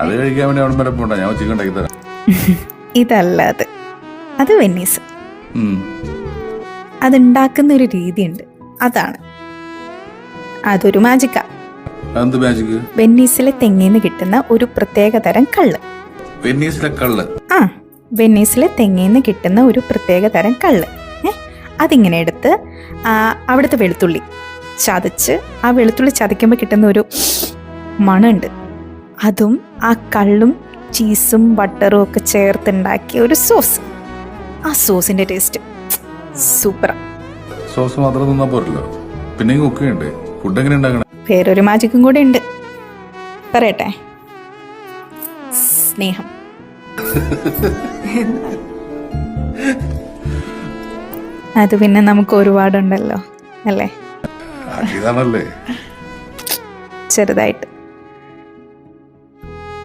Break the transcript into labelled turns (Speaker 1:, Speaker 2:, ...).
Speaker 1: അത് കഴിക്കാൻ വേണ്ടി അവിടെ വരെ പോണ്ട, ഞാൻ ചിക്കൻ ഉണ്ടാക്കി തരാം.
Speaker 2: ഇതല്ല അത് വെന്നീസ്. അതുണ്ടാക്കുന്ന ഒരു രീതിയുണ്ട്, അതൊരു മാജിക്കാ. വെന്നീസിലെ തെങ്ങിന്ന് കിട്ടുന്ന ഒരു പ്രത്യേക തരം കള്ള്. വെന്നീസിലെ തെങ്ങിന്ന് കിട്ടുന്ന ഒരു പ്രത്യേക തരം കള്ള്. അതിങ്ങനെ എടുത്ത് അവിടുത്തെ വെളുത്തുള്ളി ചതച്ച്, ആ വെളുത്തുള്ളി ചതയ്ക്കുമ്പോൾ കിട്ടുന്ന ഒരു മണമുണ്ട്. അതും ആ കള്ളും ചീസും ബട്ടറും ഒക്കെ ചേർത്തുണ്ടാക്കിയ ഒരു സോസ്. ആ സോസിന്റെ ടേസ്റ്റ് സൂപ്പറാ.
Speaker 1: സോസ് മാത്രം തിന്നാ പോരല്ലോ, പിന്നെ കുക്കിംഗ് ഫുഡ് എങ്ങനെ ഉണ്ടാക്കണം?
Speaker 2: വേറൊരു മാജിക്കും കൂടെ ഉണ്ട്, പറയട്ടെ? സ്നേഹം. അത് പിന്നെ നമുക്ക് ഒരുപാടുണ്ടല്ലോ അല്ലേ?
Speaker 1: ചെറുതായിട്ട്.